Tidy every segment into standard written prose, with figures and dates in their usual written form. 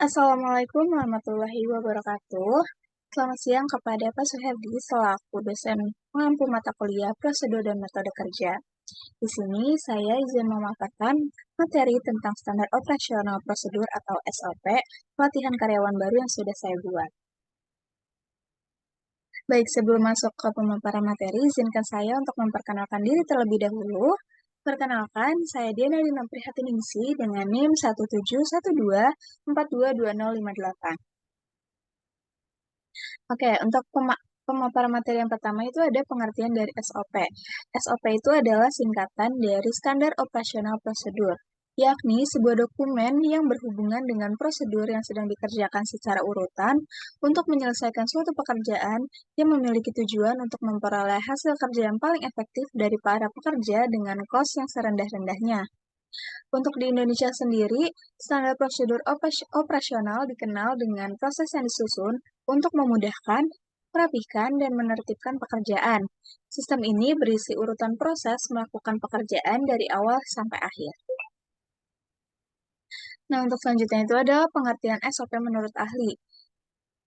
Assalamualaikum warahmatullahi wabarakatuh. Selamat siang kepada Pak Suherdi selaku dosen pengampu mata kuliah prosedur dan metode kerja. Di sini saya izin memaparkan materi tentang standar operasional prosedur atau SOP pelatihan karyawan baru yang sudah saya buat. Baik, sebelum masuk ke pemaparan materi, izinkan saya untuk memperkenalkan diri terlebih dahulu. Perkenalkan, saya Diana Lina Prihatiningsih dengan NIM 17124220058. Oke, untuk pemaparan materi yang pertama itu ada pengertian dari SOP. SOP itu adalah singkatan dari Standar Operasional Prosedur, yakni sebuah dokumen yang berhubungan dengan prosedur yang sedang dikerjakan secara urutan untuk menyelesaikan suatu pekerjaan yang memiliki tujuan untuk memperoleh hasil kerja yang paling efektif dari para pekerja dengan kos yang serendah-rendahnya. Untuk di Indonesia sendiri, standar prosedur operasional dikenal dengan proses yang disusun untuk memudahkan, merapikan, dan menertibkan pekerjaan. Sistem ini berisi urutan proses melakukan pekerjaan dari awal sampai akhir. Nah, untuk selanjutnya itu adalah pengertian SOP menurut ahli.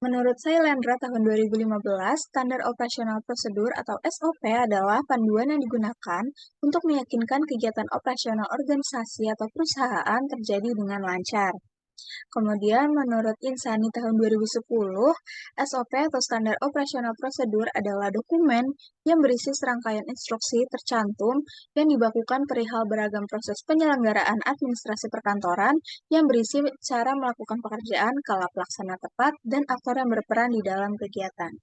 Menurut Sailendra tahun 2015, Standar Operasional Prosedur atau SOP adalah panduan yang digunakan untuk meyakinkan kegiatan operasional organisasi atau perusahaan terjadi dengan lancar. Kemudian, menurut Insani tahun 2010, SOP atau Standar Operasional Prosedur adalah dokumen yang berisi serangkaian instruksi tercantum yang dibakukan perihal beragam proses penyelenggaraan administrasi perkantoran yang berisi cara melakukan pekerjaan, kala pelaksana tepat, dan aktor yang berperan di dalam kegiatan.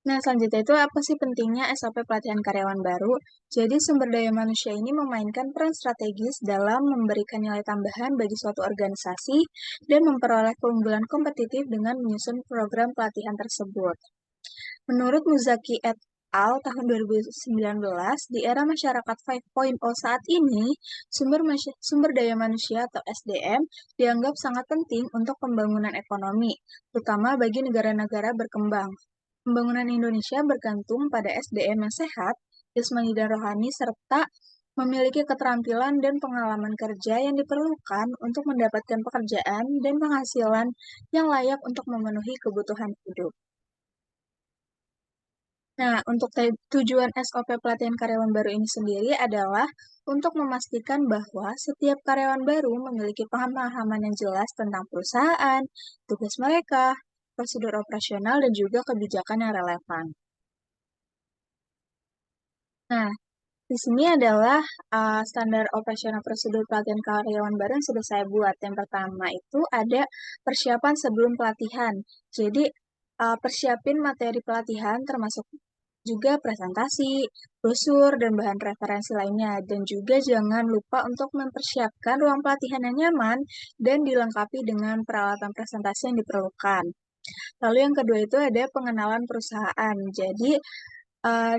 Nah, selanjutnya itu apa sih pentingnya SOP pelatihan karyawan baru? Jadi, sumber daya manusia ini memainkan peran strategis dalam memberikan nilai tambahan bagi suatu organisasi dan memperoleh keunggulan kompetitif dengan menyusun program pelatihan tersebut. Menurut Muzaki et al. Tahun 2019, di era masyarakat 5.0 saat ini, sumber daya manusia atau SDM dianggap sangat penting untuk pembangunan ekonomi, terutama bagi negara-negara berkembang. Pembangunan Indonesia bergantung pada SDM yang sehat, jasmani dan rohani, serta memiliki keterampilan dan pengalaman kerja yang diperlukan untuk mendapatkan pekerjaan dan penghasilan yang layak untuk memenuhi kebutuhan hidup. Nah, untuk tujuan SOP pelatihan karyawan baru ini sendiri adalah untuk memastikan bahwa setiap karyawan baru memiliki pemahaman yang jelas tentang perusahaan, tugas mereka, prosedur operasional, dan juga kebijakan yang relevan. Nah, di sini adalah standar operasional prosedur pelatihan karyawan baru yang sudah saya buat. Yang pertama itu ada persiapan sebelum pelatihan. Jadi, persiapin materi pelatihan termasuk juga presentasi, brosur, dan bahan referensi lainnya. Dan juga jangan lupa untuk mempersiapkan ruang pelatihan yang nyaman dan dilengkapi dengan peralatan presentasi yang diperlukan. Lalu yang kedua itu ada pengenalan perusahaan. Jadi, uh,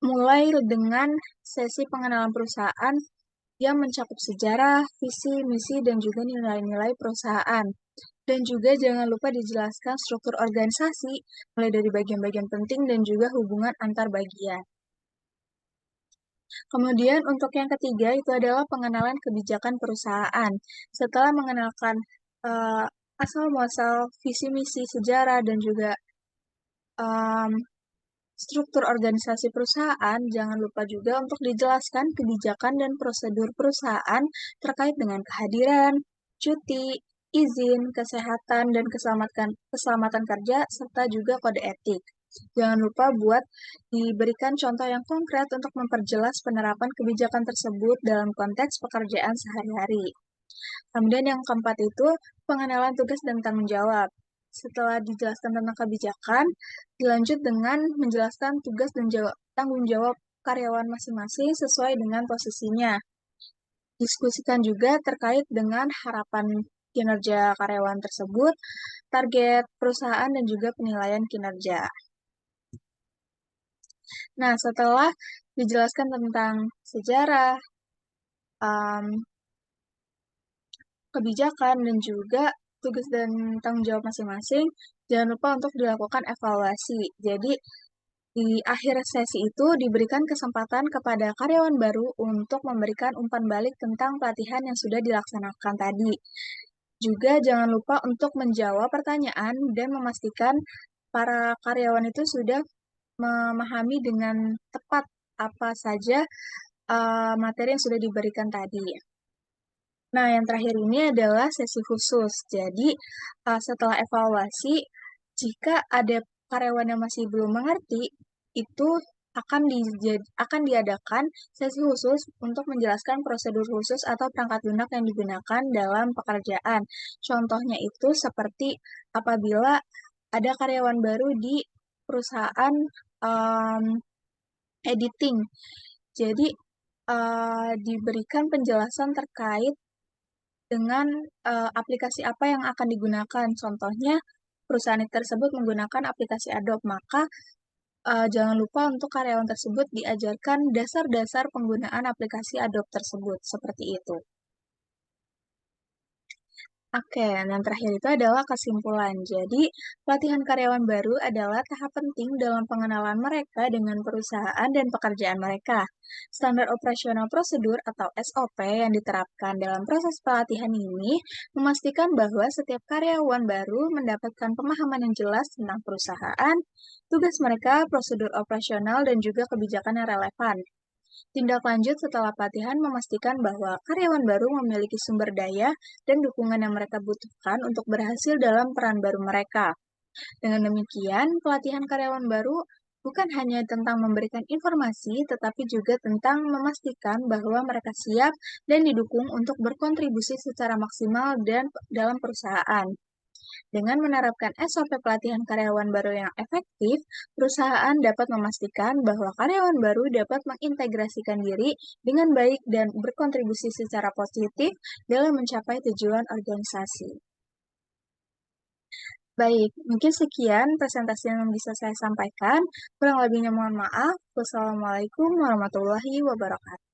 mulai dengan sesi pengenalan perusahaan yang mencakup sejarah, visi, misi, dan juga nilai-nilai perusahaan. Dan juga jangan lupa dijelaskan struktur organisasi, mulai dari bagian-bagian penting dan juga hubungan antar bagian. Kemudian untuk yang ketiga itu adalah pengenalan kebijakan perusahaan. Setelah mengenalkan asal-muasal visi misi sejarah dan juga um, struktur organisasi perusahaan, jangan lupa juga untuk dijelaskan kebijakan dan prosedur perusahaan terkait dengan kehadiran, cuti, izin, kesehatan, dan keselamatan kerja, serta juga kode etik. Jangan lupa buat diberikan contoh yang konkret untuk memperjelas penerapan kebijakan tersebut dalam konteks pekerjaan sehari-hari. Kemudian yang keempat itu pengenalan tugas dan tanggung jawab. Setelah dijelaskan tentang kebijakan, dilanjut dengan menjelaskan tugas dan tanggung jawab karyawan masing-masing sesuai dengan posisinya. Diskusikan juga terkait dengan harapan kinerja karyawan tersebut, target perusahaan, dan juga penilaian kinerja. Nah, setelah dijelaskan tentang sejarah, kebijakan, dan juga tugas dan tanggung jawab masing-masing, jangan lupa untuk dilakukan evaluasi. Jadi, Di akhir sesi itu diberikan kesempatan kepada karyawan baru untuk memberikan umpan balik tentang pelatihan yang sudah dilaksanakan tadi. Juga jangan lupa untuk menjawab pertanyaan dan memastikan para karyawan itu sudah memahami dengan tepat apa saja materi yang sudah diberikan tadi. Nah, yang terakhir ini adalah sesi khusus. Jadi, setelah evaluasi, jika ada karyawan yang masih belum mengerti, itu akan diadakan sesi khusus untuk menjelaskan prosedur khusus atau perangkat lunak yang digunakan dalam pekerjaan. Contohnya itu seperti apabila ada karyawan baru di perusahaan em, editing. Jadi, diberikan penjelasan terkait dengan aplikasi apa yang akan digunakan. Contohnya, perusahaan tersebut menggunakan aplikasi Adobe, maka jangan lupa untuk karyawan tersebut diajarkan dasar-dasar penggunaan aplikasi Adobe tersebut, seperti itu. Oke, dan terakhir itu adalah kesimpulan. Jadi, pelatihan karyawan baru adalah tahap penting dalam pengenalan mereka dengan perusahaan dan pekerjaan mereka. Standar operasional prosedur atau SOP yang diterapkan dalam proses pelatihan ini memastikan bahwa setiap karyawan baru mendapatkan pemahaman yang jelas tentang perusahaan, tugas mereka, prosedur operasional, dan juga kebijakan yang relevan. Tindak lanjut setelah pelatihan memastikan bahwa karyawan baru memiliki sumber daya dan dukungan yang mereka butuhkan untuk berhasil dalam peran baru mereka. Dengan demikian, pelatihan karyawan baru bukan hanya tentang memberikan informasi, tetapi juga tentang memastikan bahwa mereka siap dan didukung untuk berkontribusi secara maksimal dan dalam perusahaan. Dengan menerapkan SOP pelatihan karyawan baru yang efektif, perusahaan dapat memastikan bahwa karyawan baru dapat mengintegrasikan diri dengan baik dan berkontribusi secara positif dalam mencapai tujuan organisasi. Baik, mungkin sekian presentasi yang bisa saya sampaikan. Kurang lebihnya mohon maaf. Wassalamualaikum warahmatullahi wabarakatuh.